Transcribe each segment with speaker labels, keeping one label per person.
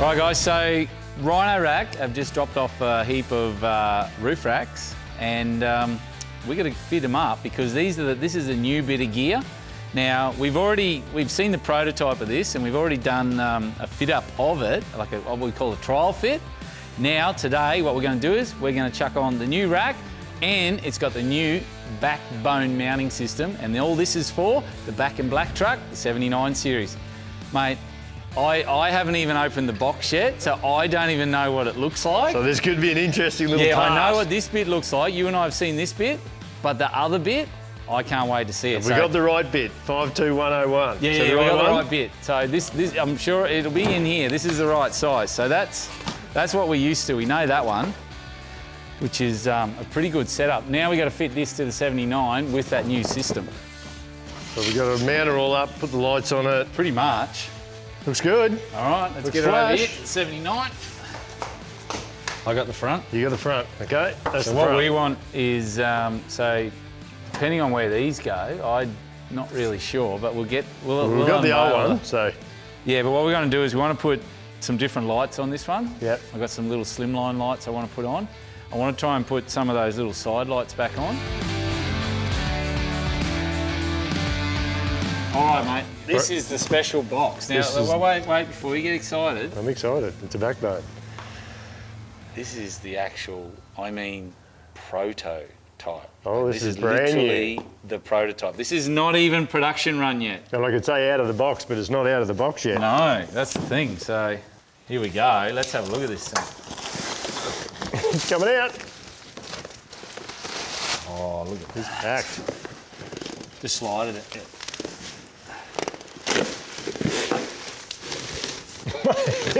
Speaker 1: Right guys, so Rhino-Rack have just dropped off a heap of roof racks, and we're going to fit them up because this is a new bit of gear. Now we've seen the prototype of this, and we've already done a fit up of it, like what we call a trial fit. Now today, what we're going to do is we're going to chuck on the new rack, and it's got the new backbone mounting system, and all this is for the Back in Black truck, the 79 series. Mate, I haven't even opened the box yet, so I don't even know what it looks like.
Speaker 2: So this could be an interesting little
Speaker 1: part.
Speaker 2: part.
Speaker 1: I know what this bit looks like. You and I have seen this bit, but the other bit, I can't wait to see it.
Speaker 2: We got the right bit, 52101.
Speaker 1: Yeah, we got the right bit. So this, I'm sure it'll be in here. This is the right size. So that's what we're used to. We know that one, which is a pretty good setup. Now we got to fit this to the 79 with that new system.
Speaker 2: So we got to mount it all up, put the lights on it.
Speaker 1: Pretty much.
Speaker 2: Looks good.
Speaker 1: All right, let's get it over here. 79. I got the front.
Speaker 2: You got the front, okay? That's
Speaker 1: so
Speaker 2: the
Speaker 1: what
Speaker 2: front.
Speaker 1: we want is, so depending on where these go, I'm not really sure, but we've got
Speaker 2: the old one, so.
Speaker 1: Yeah, but what we're going to do is we want to put some different lights on this one.
Speaker 2: Yep.
Speaker 1: I've got some little slimline lights I want to put on. I want to try and put some of those little side lights back on. All right, mate. This is the special box. Now, wait, before you get excited.
Speaker 2: I'm excited. It's a backbone.
Speaker 1: This is the actual, prototype.
Speaker 2: Oh, this is brand
Speaker 1: literally
Speaker 2: new.
Speaker 1: The prototype. This is not even production run yet.
Speaker 2: And I could say out of the box, but it's not out of the box yet.
Speaker 1: No, that's the thing. So here we go. Let's have a look at this thing.
Speaker 2: It's coming out.
Speaker 1: Oh, look at this.
Speaker 2: It's packed.
Speaker 1: Just slided it. Yeah.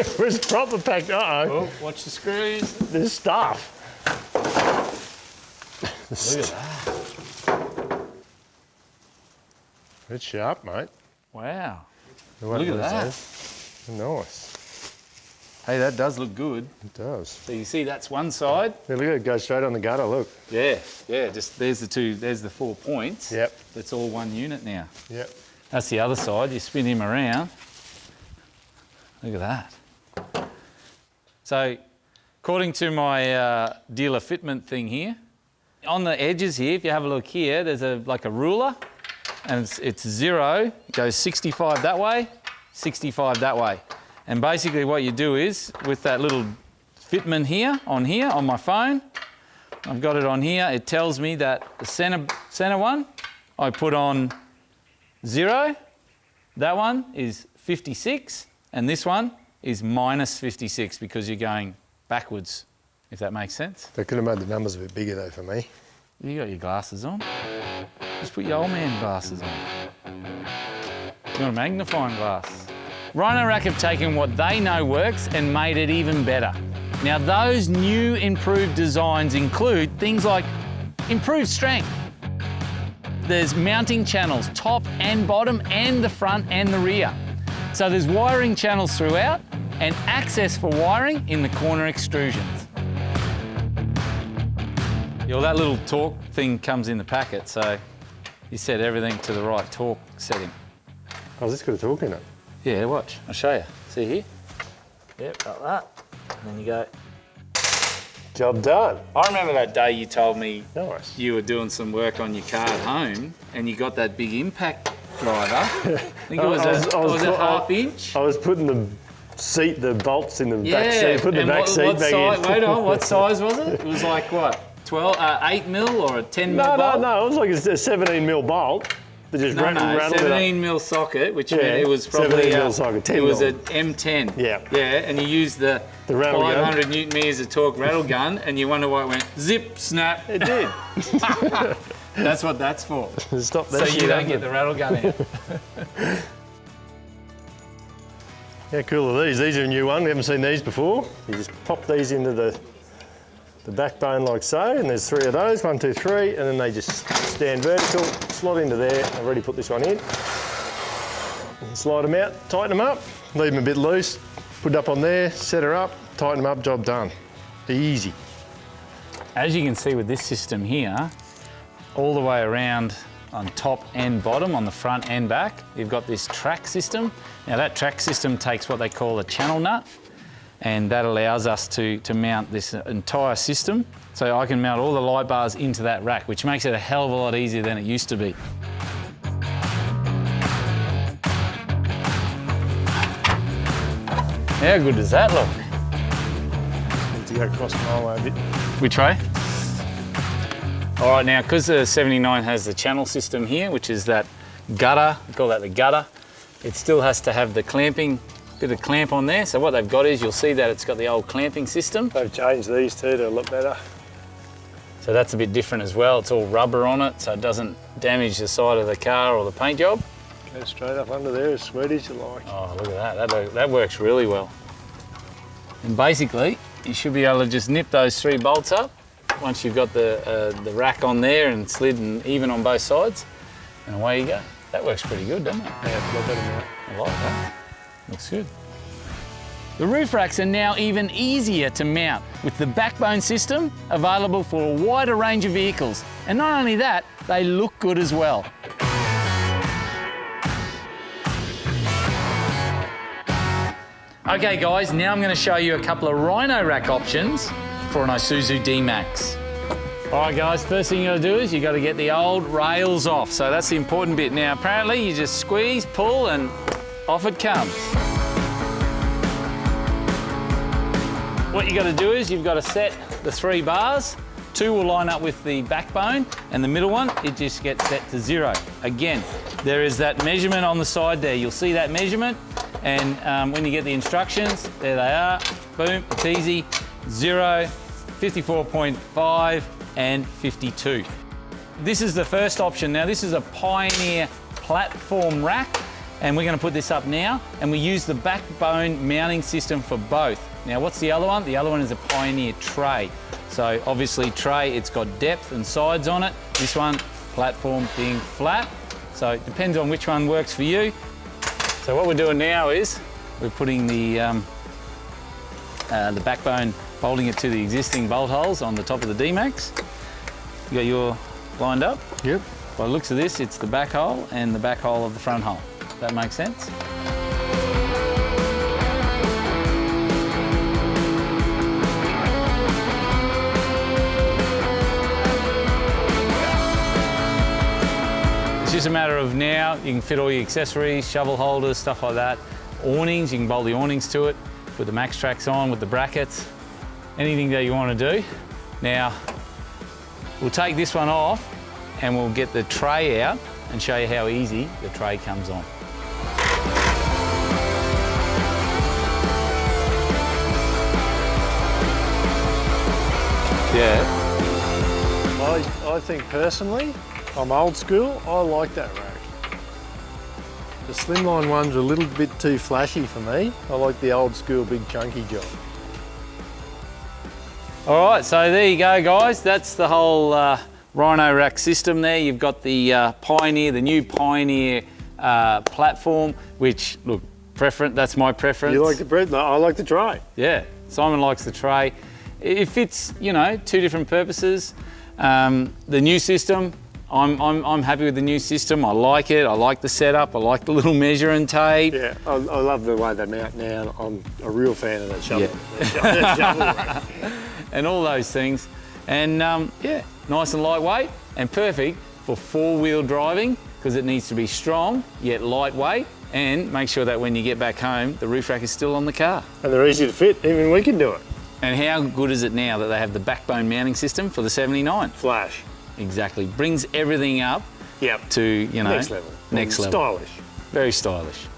Speaker 2: It's proper packed. Uh-oh.
Speaker 1: Oh, watch the screws.
Speaker 2: There's stuff.
Speaker 1: Look at that.
Speaker 2: It's sharp, mate.
Speaker 1: Wow.
Speaker 2: Look
Speaker 1: at that.
Speaker 2: Nice.
Speaker 1: Hey, that does look good.
Speaker 2: It does.
Speaker 1: So you see that's one side.
Speaker 2: Yeah, look at it, goes straight on the gutter, look.
Speaker 1: Yeah, just there's the 4 points.
Speaker 2: Yep.
Speaker 1: That's all one unit now.
Speaker 2: Yep.
Speaker 1: That's the other side. You spin him around. Look at that. So, according to my dealer fitment thing here, on the edges here, if you have a look here, there's like a ruler, and it's 0. It goes 65 that way, 65 that way. And basically what you do is, with that little fitment here on my phone, I've got it on here, it tells me that the center one, I put on 0, that one is 56, and this one is minus 56 because you're going backwards, if that makes sense.
Speaker 2: They could have made the numbers a bit bigger though for me.
Speaker 1: You got your glasses on. Just put your old man glasses on. You want a magnifying glass. Rhino-Rack have taken what they know works and made it even better. Now those new improved designs include things like improved strength. There's mounting channels, top and bottom, and the front and the rear. So there's wiring channels throughout and access for wiring in the corner extrusions. Well, that little torque thing comes in the packet, so you set everything to the right torque setting.
Speaker 2: Oh, this got a torque in it?
Speaker 1: Yeah, watch. I'll show you. See here? Yep, like that. And then you go.
Speaker 2: Job done.
Speaker 1: I remember that day you told me
Speaker 2: Nice.
Speaker 1: you were doing some work on your car at home and you got that big impact driver. I think it was a half inch.
Speaker 2: I was putting the bolts in the back seat, putting the back seat back in.
Speaker 1: Wait on, what size was it? It was like what, 8 mil or a 10 mil bolt?
Speaker 2: No, it was like a 17 mil bolt. That just rattled
Speaker 1: 17 mil socket, which meant it was probably
Speaker 2: 17 mil socket, 10
Speaker 1: it was
Speaker 2: mil.
Speaker 1: an M10.
Speaker 2: Yeah.
Speaker 1: Yeah, and you used the
Speaker 2: rattle
Speaker 1: 500
Speaker 2: gun.
Speaker 1: Newton meters of torque rattle gun, and you wonder why it went zip, snap.
Speaker 2: It did.
Speaker 1: That's what that's for.
Speaker 2: Stop that
Speaker 1: so you don't get the rattle gun out.
Speaker 2: How cool are these? These are a new one. We haven't seen these before. You just pop these into the backbone like so, and there's 3 of those, 1, 2, 3, and then they just stand vertical, slot into there. I've already put this one in. And slide them out, tighten them up, leave them a bit loose, put it up on there, set her up, tighten them up, job done. Easy.
Speaker 1: As you can see with this system here, all the way around on top and bottom, on the front and back, you've got this track system. Now that track system takes what they call a channel nut, and that allows us to mount this entire system. So I can mount all the light bars into that rack, which makes it a hell of a lot easier than it used to be. How good does that look?
Speaker 2: Need to go across my way a bit.
Speaker 1: Which way? All right, now, because the 79 has the channel system here, which is that gutter, we call that the gutter, it still has to have the clamping, bit of clamp on there. So what they've got is, you'll see that it's got the old clamping system.
Speaker 2: They've changed these two to look better.
Speaker 1: So that's a bit different as well. It's all rubber on it, so it doesn't damage the side of the car or the paint job.
Speaker 2: Go straight up under there, as sweet as you like.
Speaker 1: Oh, look at that. That works really well. And basically, you should be able to just nip those 3 bolts up once you've got the rack on there and slid and even on both sides, and away you go. That works pretty good, doesn't it?
Speaker 2: Yeah, look at it.
Speaker 1: I like that. Looks good. The roof racks are now even easier to mount with the Backbone system available for a wider range of vehicles. And not only that, they look good as well. Okay guys, now I'm going to show you a couple of Rhino-Rack options for an Isuzu D-Max. All right guys, first thing you got to do is you got to get the old rails off. So that's the important bit. Now apparently you just squeeze, pull, and off it comes. What you got to do is you've got to set the 3 bars. 2 will line up with the Backbone, and the middle one, it just gets set to 0. Again, there is that measurement on the side there. You'll see that measurement, and when you get the instructions, there they are. Boom, it's easy. 0, 54.5, and 52. This is the first option. Now this is a Pioneer Platform rack, and we're going to put this up now, and we use the Backbone mounting system for both. Now what's the other one? The other one is a Pioneer tray. So obviously tray, it's got depth and sides on it. This one, platform being flat. So it depends on which one works for you. So what we're doing now is we're putting the Backbone, bolting it to the existing bolt holes on the top of the D-Max. You got your lined up?
Speaker 2: Yep.
Speaker 1: By the looks of this, it's the back hole and the back hole of the front hole. That makes sense? It's just a matter of now, you can fit all your accessories, shovel holders, stuff like that. Awnings, you can bolt the awnings to it, put the Max Tracks on with the brackets, anything that you want to do. Now, we'll take this one off and we'll get the tray out and show you how easy the tray comes on. Yeah.
Speaker 2: I think personally, I'm old school, I like that rack. The slimline ones are a little bit too flashy for me. I like the old school big chunky job.
Speaker 1: All right, so there you go guys. That's the whole Rhino-Rack system there. You've got the Pioneer, the new Pioneer platform, which, look, that's my preference.
Speaker 2: You like the bread? No, I like the tray.
Speaker 1: Yeah, Simon likes the tray. It fits, you know, 2 different purposes. The new system, I'm happy with the new system. I like it. I like the setup. I like the little measuring tape.
Speaker 2: Yeah, I love the way they mount now. I'm a real fan of that shovel. Yeah. Shovel rack.
Speaker 1: And all those things. And yeah, nice and lightweight and perfect for 4-wheel driving because it needs to be strong yet lightweight, and make sure that when you get back home, the roof rack is still on the car.
Speaker 2: And they're easy to fit. Even we can do it.
Speaker 1: And how good is it now that they have the Backbone mounting system for the 79?
Speaker 2: Flash.
Speaker 1: Exactly. Brings everything up
Speaker 2: Yep.
Speaker 1: to, you know,
Speaker 2: Next level.
Speaker 1: Next level.
Speaker 2: Stylish.
Speaker 1: Very stylish.